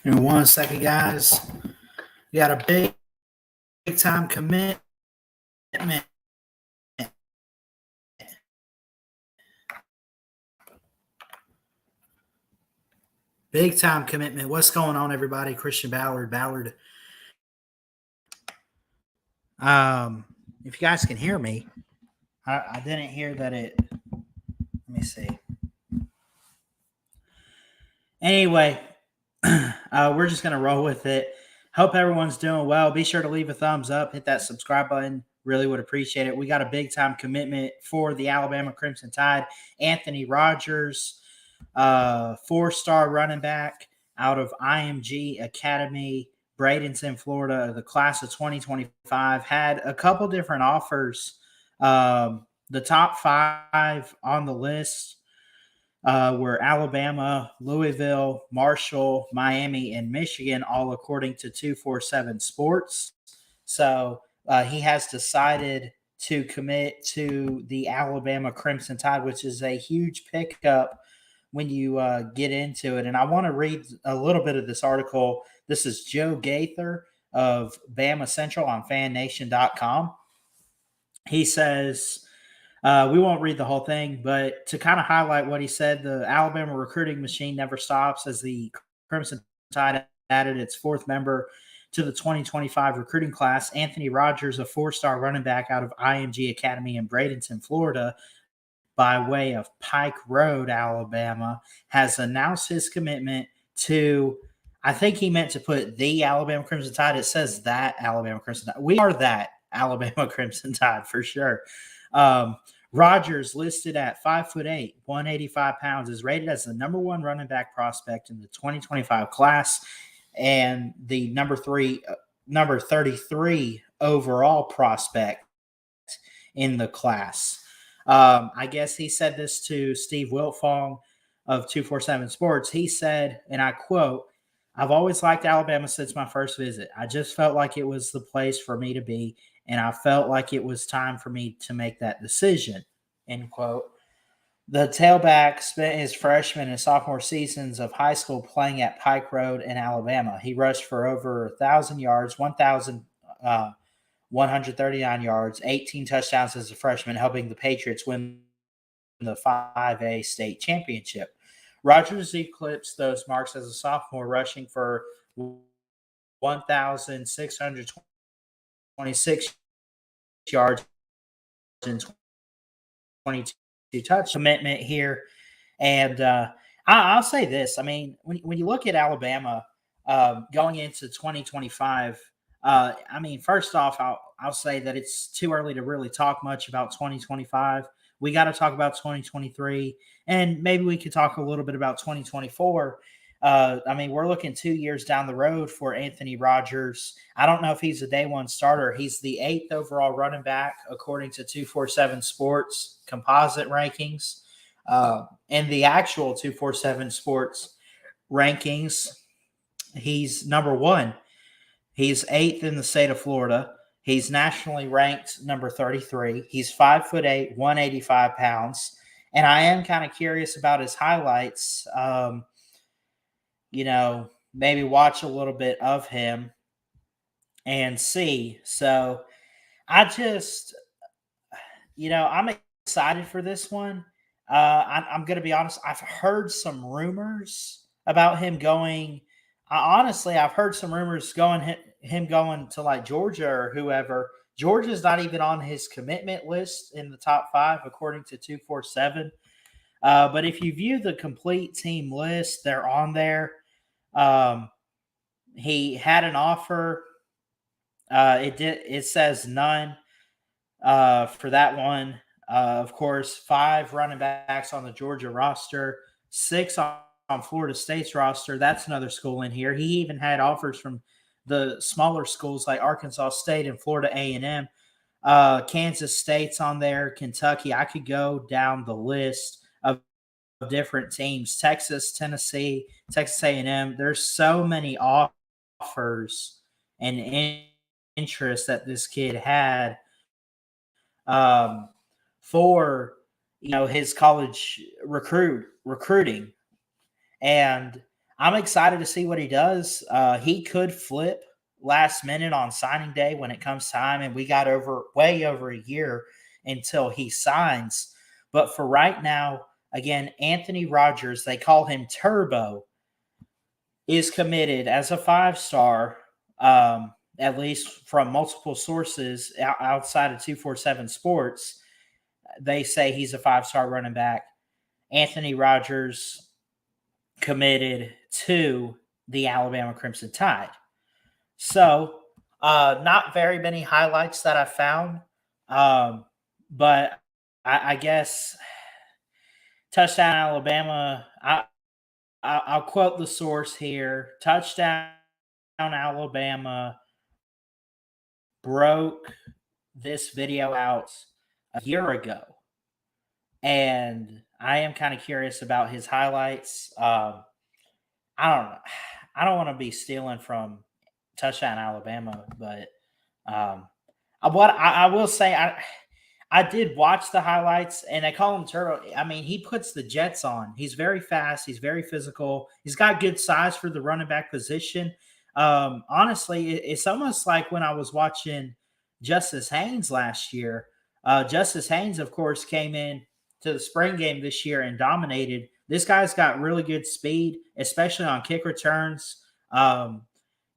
In 1 second, guys. We got a big time commitment. Big time commitment. What's going on, everybody? Christian Ballard. If you guys can hear me, I didn't hear that it. Let me see. Anyway, we're just gonna roll with it. Hope everyone's doing well. Be sure to leave a thumbs up, hit that subscribe button. Really would appreciate it. We got a big time commitment for the Alabama Crimson Tide. Anthony Rogers, 4-star running back out of IMG Academy, Bradenton, Florida, the class of 2025. Had a couple different offers. The top 5 on the list were Alabama, Louisville, Marshall, Miami, and Michigan, all according to 247 Sports. So he has decided to commit to the Alabama Crimson Tide, which is a huge pickup when you get into it. And I want to read a little bit of this article. This is Joe Gaither of Bama Central on FanNation.com. He says, we won't read the whole thing, but to kind of highlight what he said, the Alabama recruiting machine never stops as the Crimson Tide added its 4th member to the 2025 recruiting class. Anthony Rogers, a 4-star running back out of IMG Academy in Bradenton, Florida, by way of Pike Road, Alabama, has announced his commitment to, I think he meant to put the Alabama Crimson Tide. It says that Alabama Crimson Tide. We are that Alabama Crimson Tide for sure. Rogers, listed at 5'8", 185 pounds, is rated as the number 1 running back prospect in the 2025 class and the number 33 overall prospect in the class. I guess he said this to Steve Wiltfong of 247 Sports. He said, and I quote, "I've always liked Alabama since my first visit. I just felt like it was the place for me to be, and I felt like it was time for me to make that decision," end quote. The tailback spent his freshman and sophomore seasons of high school playing at Pike Road in Alabama. He rushed for over 1,000 yards, 1,139 yards, 18 touchdowns as a freshman, helping the Patriots win the 5A state championship. Rogers eclipsed those marks as a sophomore, rushing for 1,626 yards and 22 touch commitment here. And I'll say this. I mean, when you look at Alabama going into 2025, I mean, first off, I'll say that it's too early to really talk much about 2025. We got to talk about 2023, and maybe we could talk a little bit about 2024. I mean, we're looking 2 years down the road for Anthony Rogers. I don't know if he's a day 1 starter. He's the 8th overall running back, according to 247 Sports composite rankings. In the actual 247 Sports rankings, he's number 1. He's 8th in the state of Florida. He's nationally ranked number 33. He's 5'8", 185 pounds. And I am kind of curious about his highlights. Maybe watch a little bit of him and see. So I'm excited for this one. I'm going to be honest. I've heard some rumors about him going. I've heard some rumors him going to like Georgia or whoever. Georgia's not even on his commitment list in the top 5, according to 247. But if you view the complete team list, they're on there. He had an offer. It says none for that one. Of course, 5 running backs on the Georgia roster, 6 on Florida State's roster. That's another school in here. He even had offers from the smaller schools like Arkansas State and Florida A&M. Kansas State's on there, Kentucky. I could go down the list of different teams. Texas, Tennessee, Texas A&M. There's so many offers and interest that this kid had for his college recruiting. And I'm excited to see what he does. He could flip last minute on signing day when it comes time, and we got way over a year until he signs. But for right now, again, Anthony Rogers, they call him Turbo, is committed as a 5 star, at least from multiple sources outside of 247 Sports. They say he's a 5 star running back. Anthony Rogers committed to the Alabama Crimson Tide. So, not very many highlights that I found, but I guess touchdown Alabama. I'll quote the source here: touchdown Alabama broke this video out a year ago, and I am kind of curious about his highlights. I don't know. I don't want to be stealing from touchdown Alabama, but what I will say, I did watch the highlights, and they call him Turbo. I mean, he puts the Jets on. He's very fast. He's very physical. He's got good size for the running back position. Honestly, it's almost like when I was watching Justice Haynes last year. Justice Haynes, of course, came in to the spring game this year and dominated. This guy's got really good speed, especially on kick returns.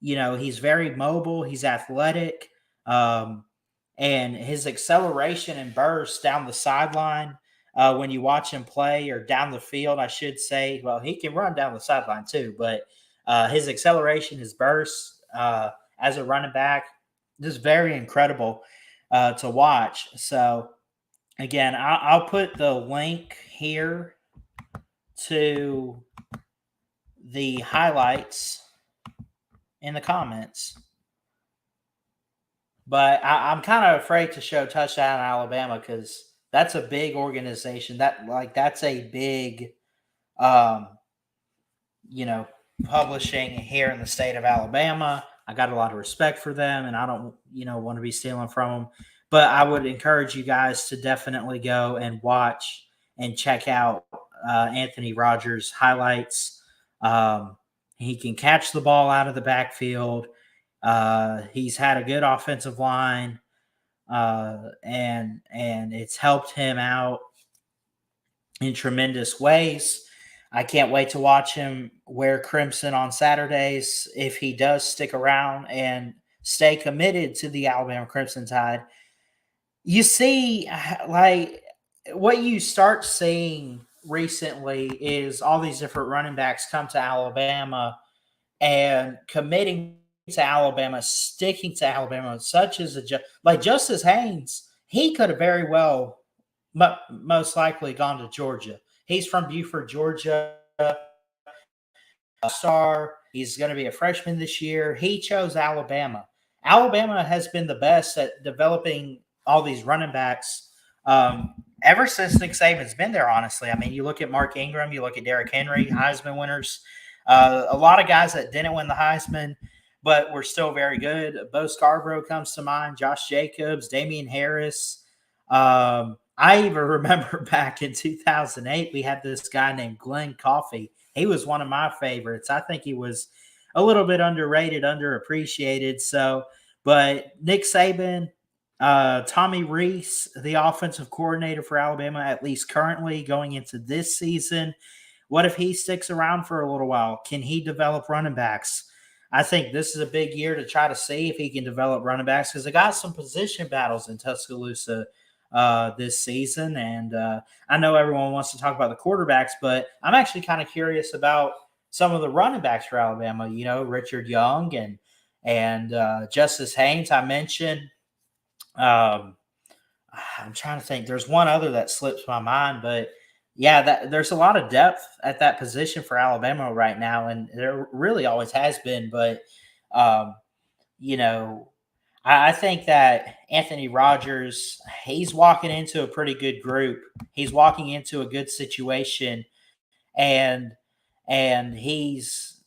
He's very mobile. He's athletic. And his acceleration and burst down the sideline when you watch him play, or down the field, I should say. Well, he can run down the sideline too, but his acceleration, his burst as a running back, just very incredible to watch. So, again, I'll put the link here to the highlights in the comments. But I'm kind of afraid to show touchdown Alabama because that's a big organization. That's a big, um, publishing here in the state of Alabama. I got a lot of respect for them, and I don't, want to be stealing from them. But I would encourage you guys to definitely go and watch and check out Anthony Rogers' highlights. He can catch the ball out of the backfield. He's had a good offensive line, and it's helped him out in tremendous ways. I can't wait to watch him wear crimson on Saturdays if he does stick around and stay committed to the Alabama Crimson Tide. You see, like, what you start seeing recently is all these different running backs come to Alabama and committing to Alabama, sticking to Alabama, such as like Justice Haynes. He could have very well, most likely, gone to Georgia. He's from Buford, Georgia. Star. He's going to be a freshman this year. He chose Alabama. Alabama has been the best at developing all these running backs ever since Nick Saban's been there, honestly. I mean, you look at Mark Ingram, you look at Derrick Henry, Heisman winners. A lot of guys that didn't win the Heisman, but were still very good. Bo Scarborough comes to mind, Josh Jacobs, Damian Harris. I even remember back in 2008, we had this guy named Glenn Coffey. He was one of my favorites. I think he was a little bit underrated, underappreciated. So, but Nick Saban, Tommy Rees, the offensive coordinator for Alabama, at least currently going into this season, what if he sticks around for a little while? Can he develop running backs? I think this is a big year to try to see if he can develop running backs, because they got some position battles in Tuscaloosa this season. And I know everyone wants to talk about the quarterbacks, but I'm actually kind of curious about some of the running backs for Alabama. Richard Young and Justice Haynes, I mentioned. I'm trying to think. There's one other that slips my mind, but yeah, there's a lot of depth at that position for Alabama right now, and there really always has been. But I think that Anthony Rogers, he's walking into a pretty good group. He's walking into a good situation, and he's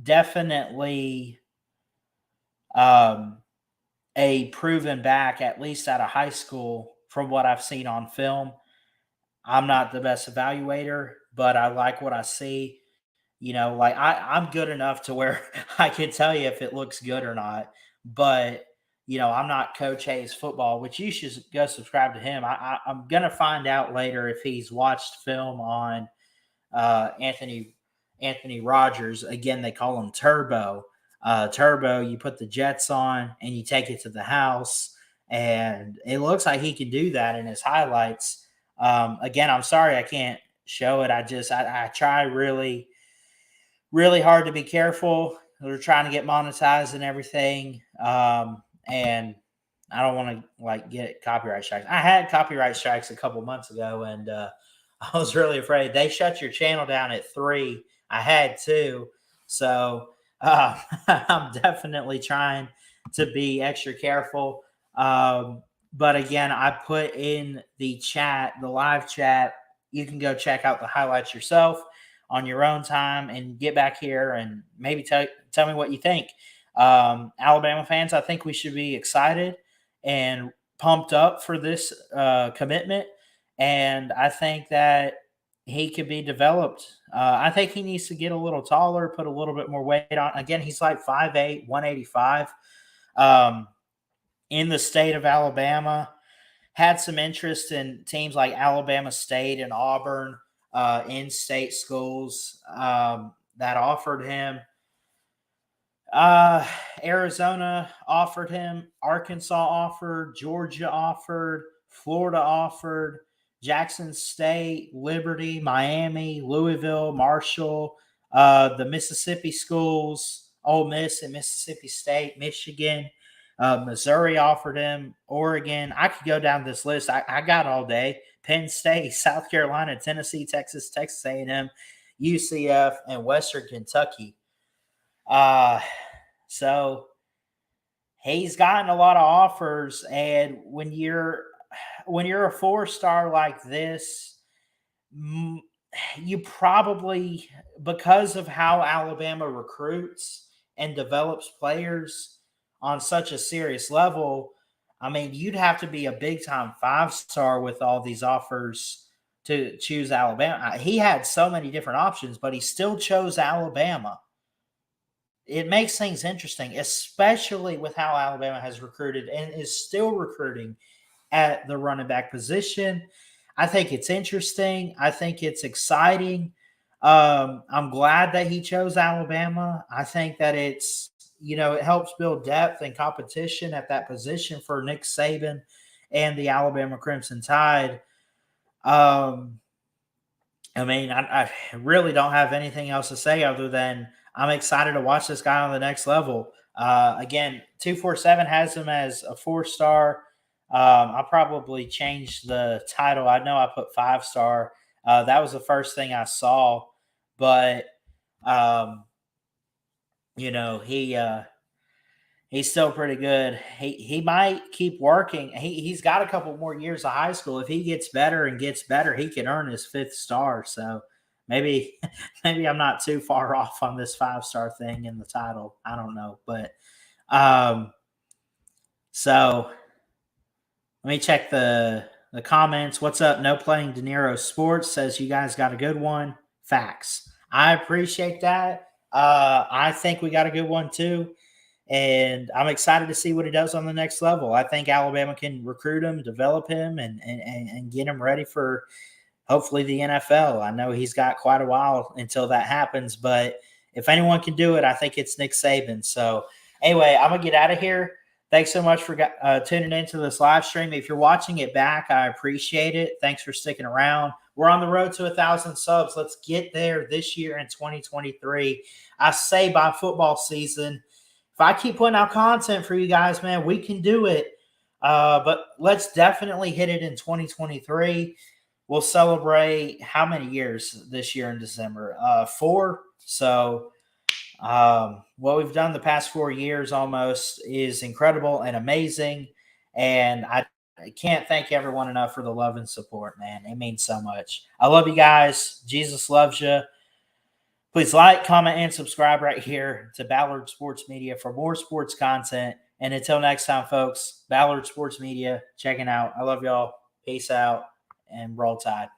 definitely a proven back, at least out of high school, from what I've seen on film. I'm not the best evaluator, but I like what I see. Like I'm good enough to where I can tell you if it looks good or not. But I'm not Coach Hayes football, which you should go subscribe to him. I'm gonna find out later if he's watched film on Anthony Rogers. Again, they call him Turbo. Turbo, you put the jets on and you take it to the house, and it looks like he can do that in his highlights. Again, I'm sorry I can't show it. I try really, really hard to be careful. They're trying to get monetized and everything. And I don't want to get copyright strikes. I had copyright strikes a couple months ago, and I was really afraid. They shut your channel down at 3. I had 2. So I'm definitely trying to be extra careful. But again, I put in the chat, the live chat. You can go check out the highlights yourself on your own time and get back here and maybe tell me what you think. Alabama fans, I think we should be excited and pumped up for this commitment. And I think that he could be developed. I think he needs to get a little taller, put a little bit more weight on. Again, he's like 5'8", 185. In the state of Alabama, had some interest in teams like Alabama State and Auburn, in-state schools that offered him. Arizona offered him, Arkansas offered, Georgia offered, Florida offered, Jackson State, Liberty, Miami, Louisville, Marshall, the Mississippi schools, Ole Miss and Mississippi State, Michigan, Missouri offered him, Oregon. I could go down this list. I got all day. Penn State, South Carolina, Tennessee, Texas A&M, UCF, and Western Kentucky. So he's gotten a lot of offers, and when you're a 4-star like this, you probably, because of how Alabama recruits and develops players on such a serious level, I mean, you'd have to be a big time 5-star with all these offers to choose Alabama. He had so many different options, but he still chose Alabama. It makes things interesting, especially with how Alabama has recruited and is still recruiting at the running back position. I think it's interesting. I think it's exciting. I'm glad that he chose Alabama. I think that it helps build depth and competition at that position for Nick Saban and the Alabama Crimson Tide. I mean, I really don't have anything else to say other than I'm excited to watch this guy on the next level. Again, 247 has him as a 4-star. I'll probably change the title. I know I put 5-star. That was the first thing I saw, but he's still pretty good. He might keep working. He's got a couple more years of high school. If he gets better, he can earn his 5th star. So maybe I'm not too far off on this 5-star thing in the title. I don't know, but so let me check the comments. What's up? No Playing De Niro Sports says you guys got a good one. Facts. I appreciate that. I think we got a good one too. And I'm excited to see what he does on the next level. I think Alabama can recruit him, develop him, and get him ready for hopefully the NFL. I know he's got quite a while until that happens, but if anyone can do it, I think it's Nick Saban. So anyway, I'm going to get out of here. Thanks so much for tuning into this live stream. If you're watching it back, I appreciate it. Thanks for sticking around. We're on the road to 1,000 subs. Let's get there this year in 2023. I say by football season, if I keep putting out content for you guys, man, we can do it. But let's definitely hit it in 2023. We'll celebrate how many years this year in December? 4. So what we've done the past 4 years almost is incredible and amazing. And I can't thank everyone enough for the love and support, man. It means so much. I love you guys. Jesus loves you. Please like, comment, and subscribe right here to Ballard Sports Media for more sports content. And until next time, folks, Ballard Sports Media, checking out. I love y'all. Peace out and roll tide.